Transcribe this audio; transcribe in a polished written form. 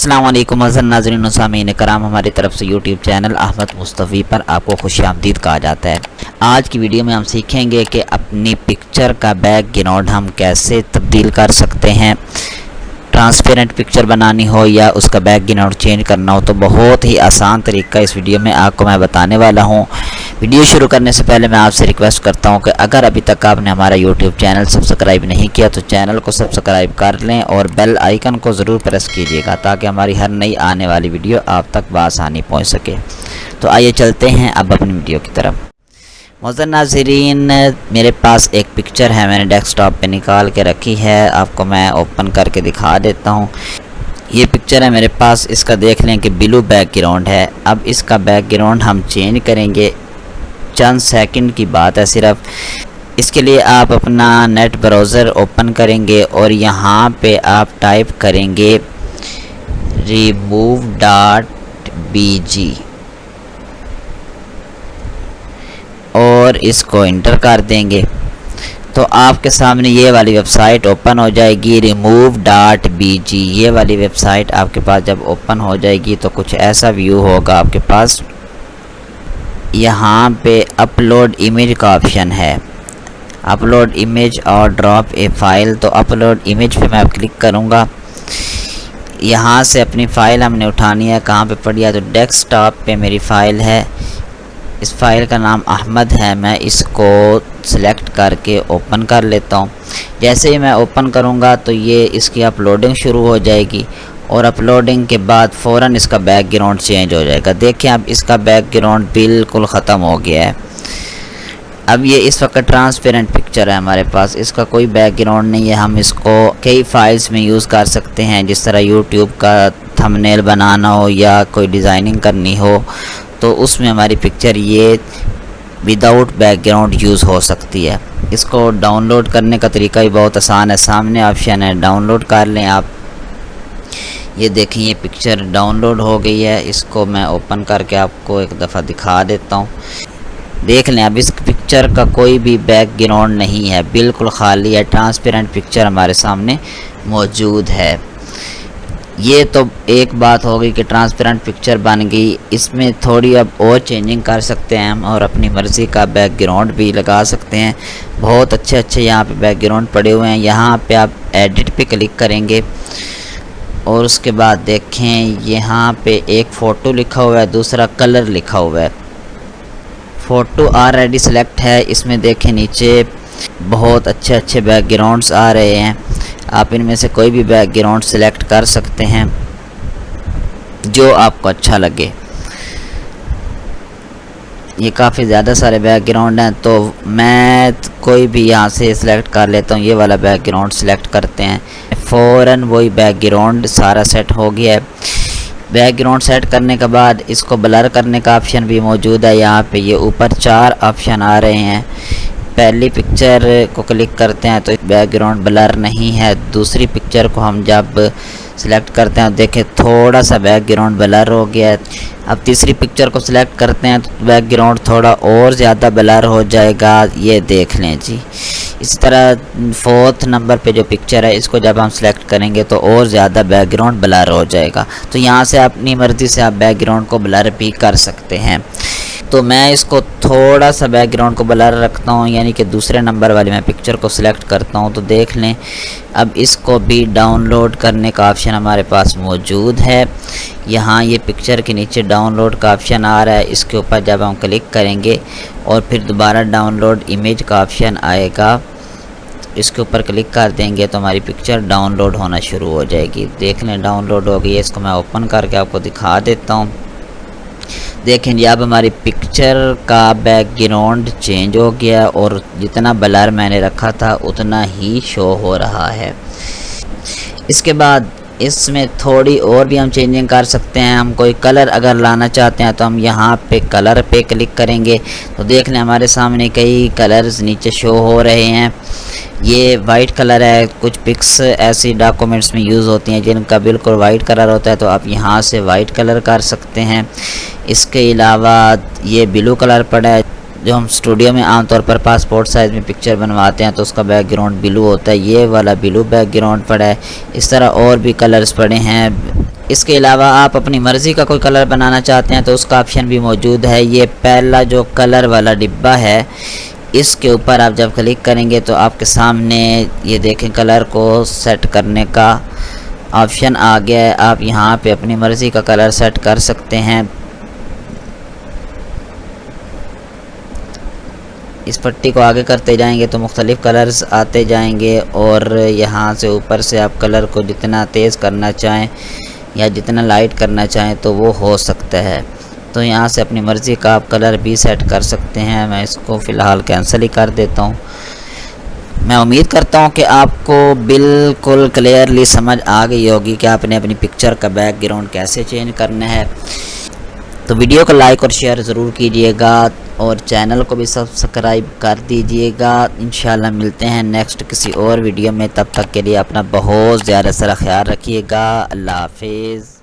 अस्सलाम वालेकुम हज़रत नाज़रीन सामीन कराम, हमारी तरफ से यूट्यूब चैनल अहमद मुस्तफ़ी पर आपको खुशामदीद कहा जाता है। आज की वीडियो में हम सीखेंगे कि अपनी पिक्चर का बैकग्राउंड हम कैसे तब्दील कर सकते हैं। ट्रांसपेरेंट पिक्चर बनानी हो या उसका बैकग्राउंड चेंज करना हो तो बहुत ही आसान तरीका इस वीडियो में आपको मैं बताने वाला हूं। वीडियो शुरू करने से पहले मैं आपसे रिक्वेस्ट करता हूं कि अगर अभी तक आपने हमारा यूट्यूब चैनल सब्सक्राइब नहीं किया तो चैनल को सब्सक्राइब कर लें और बेल आइकन को ज़रूर प्रेस कीजिएगा ताकि हमारी हर नई आने वाली वीडियो आप तक बआसानी पहुँच सके। तो आइए चलते हैं अब अपनी वीडियो की तरफ। मोअज़्ज़ज़ नाज़रीन, मेरे पास एक पिक्चर है, मैंने डेस्कटॉप पे निकाल के रखी है, आपको मैं ओपन करके दिखा देता हूँ। ये पिक्चर है मेरे पास, इसका देख लें कि ब्लू बैकग्राउंड है। अब इसका बैकग्राउंड हम चेंज करेंगे, चंद सेकंड की बात है सिर्फ। इसके लिए आप अपना नेट ब्राउज़र ओपन करेंगे और यहाँ पे आप टाइप करेंगे remove.bg और इसको इंटर कर देंगे तो आपके सामने ये वाली वेबसाइट ओपन हो जाएगी, remove.bg। ये वाली वेबसाइट आपके पास जब ओपन हो जाएगी तो कुछ ऐसा व्यू होगा आपके पास। यहाँ पे अपलोड इमेज का ऑप्शन है, अपलोड इमेज और ड्रॉप ए फाइल। तो अपलोड इमेज पे मैं क्लिक करूँगा। यहाँ से अपनी फ़ाइल हमने उठानी है, कहाँ पे पड़ी है तो डेस्कटॉप पे मेरी फ़ाइल है। इस फाइल का नाम अहमद है, मैं इसको सिलेक्ट करके ओपन कर लेता हूँ। जैसे ही मैं ओपन करूँगा तो ये इसकी अपलोडिंग शुरू हो जाएगी और अपलोडिंग के बाद फ़ौरन इसका बैकग्राउंड चेंज हो जाएगा। देखिए अब इसका बैकग्राउंड बिल्कुल ख़त्म हो गया है। अब ये इस वक्त ट्रांसपेरेंट पिक्चर है हमारे पास, इसका कोई बैकग्राउंड नहीं है। हम इसको कई फाइल्स में यूज़ कर सकते हैं, जिस तरह यूट्यूब का थंबनेल बनाना हो या कोई डिज़ाइनिंग करनी हो तो उसमें हमारी पिक्चर ये विदाउट बैकग्राउंड यूज़ हो सकती है। इसको डाउनलोड करने का तरीका ही बहुत आसान है, सामने ऑप्शन है डाउनलोड कर लें आप। ये देखिए ये पिक्चर डाउनलोड हो गई है, इसको मैं ओपन करके आपको एक दफ़ा दिखा देता हूँ। देख लें अब इस पिक्चर का कोई भी बैकग्राउंड नहीं है, बिल्कुल खाली है, ट्रांसपेरेंट पिक्चर हमारे सामने मौजूद है। ये तो एक बात हो गई कि ट्रांसपेरेंट पिक्चर बन गई। इसमें थोड़ी अब और चेंजिंग कर सकते हैं हम और अपनी मर्ज़ी का बैकग्राउंड भी लगा सकते हैं। बहुत अच्छे यहाँ पे बैकग्राउंड पड़े हुए हैं। यहाँ पे आप एडिट पे क्लिक करेंगे और उसके बाद देखें यहाँ पे एक फ़ोटो लिखा हुआ है, दूसरा कलर लिखा हुआ है। फ़ोटो ऑलरेडी सिलेक्ट है, इसमें देखें नीचे बहुत अच्छे बैकग्राउंड्स आ रहे हैं। आप इनमें से कोई भी बैकग्राउंड सिलेक्ट कर सकते हैं जो आपको अच्छा लगे। ये काफ़ी ज़्यादा सारे बैकग्राउंड हैं तो मैं कोई भी यहाँ से सिलेक्ट कर लेता हूँ। ये वाला बैकग्राउंड सिलेक्ट करते हैं, फ़ौरन वही बैकग्राउंड सारा सेट हो गया है। बैकग्राउंड सेट करने के बाद इसको ब्लर करने का ऑप्शन भी मौजूद है। यहाँ पे ये ऊपर 4 ऑप्शन आ रहे हैं। पहली पिक्चर को क्लिक करते हैं तो बैकग्राउंड ब्लर नहीं है। दूसरी पिक्चर को हम जब सिलेक्ट करते हैं देखें थोड़ा सा बैकग्राउंड ब्लर हो गया है। अब तीसरी पिक्चर को सिलेक्ट करते हैं तो बैकग्राउंड थोड़ा और ज़्यादा ब्लर हो जाएगा, ये देख लें जी। इसी तरह 4th नंबर पे जो पिक्चर है इसको जब हम सिलेक्ट करेंगे तो और ज़्यादा बैकग्राउंड ब्लर हो जाएगा। तो यहाँ से अपनी मर्ज़ी से आप बैकग्राउंड को ब्लर भी कर सकते हैं। तो मैं इसको थोड़ा सा बैकग्राउंड को ब्लर रखता हूँ, यानी कि दूसरे नंबर वाली मैं पिक्चर को सिलेक्ट करता हूँ। तो देख लें अब इसको भी डाउनलोड करने का ऑप्शन हमारे पास मौजूद है। यहाँ ये पिक्चर के नीचे डाउनलोड का ऑप्शन आ रहा है, इसके ऊपर जब हम क्लिक करेंगे और फिर दोबारा डाउनलोड इमेज का ऑप्शन आएगा, इसके ऊपर क्लिक कर देंगे तो हमारी पिक्चर डाउनलोड होना शुरू हो जाएगी। देख लें डाउनलोड हो गई है। इसको मैं ओपन करके आपको दिखा देता हूँ। देखें जी अब हमारी पिक्चर का बैकग्राउंड चेंज हो गया और जितना ब्लर मैंने रखा था उतना ही शो हो रहा है। इसके बाद इसमें थोड़ी और भी हम चेंजिंग कर सकते हैं। हम कोई कलर अगर लाना चाहते हैं तो हम यहाँ पे कलर पे क्लिक करेंगे तो देख लें हमारे सामने कई कलर्स नीचे शो हो रहे हैं। ये वाइट कलर है, कुछ पिक्स ऐसी डॉक्यूमेंट्स में यूज़ होती हैं जिनका बिल्कुल वाइट कलर होता है तो आप यहाँ से वाइट कलर कर सकते हैं। इसके अलावा ये ब्लू कलर पड़ा है जो हम स्टूडियो में आमतौर पर पासपोर्ट साइज़ में पिक्चर बनवाते हैं तो उसका बैकग्राउंड ब्लू होता है, ये वाला ब्लू बैकग्राउंड पड़ा है। इस तरह और भी कलर्स पड़े हैं। इसके अलावा आप अपनी मर्ज़ी का कोई कलर बनाना चाहते हैं तो उसका ऑप्शन भी मौजूद है। ये पहला जो कलर वाला डिब्बा है, इसके ऊपर आप जब क्लिक करेंगे तो आपके सामने ये देखें कलर को सेट करने का ऑप्शन आ गया है। आप यहाँ पे अपनी मर्ज़ी का कलर सेट कर सकते हैं। इस पट्टी को आगे करते जाएंगे तो मुख्तलिफ़ कलर्स आते जाएंगे और यहाँ से ऊपर से आप कलर को जितना तेज़ करना चाहें या जितना लाइट करना चाहें तो वो हो सकता है। तो यहाँ से अपनी मर्ज़ी का आप कलर भी सेट कर सकते हैं। मैं इसको फ़िलहाल कैंसिल ही कर देता हूँ। मैं उम्मीद करता हूँ कि आपको बिल्कुल क्लियरली समझ आ गई होगी कि आपने अपनी पिक्चर का बैकग्राउंड कैसे चेंज करना है। तो वीडियो को लाइक और शेयर ज़रूर कीजिएगा और चैनल को भी सब्सक्राइब कर दीजिएगा। इंशाल्लाह मिलते हैं नेक्स्ट किसी और वीडियो में। तब तक के लिए अपना बहुत ज़्यादा सारा ख्याल रखिएगा। अल्लाह हाफिज़।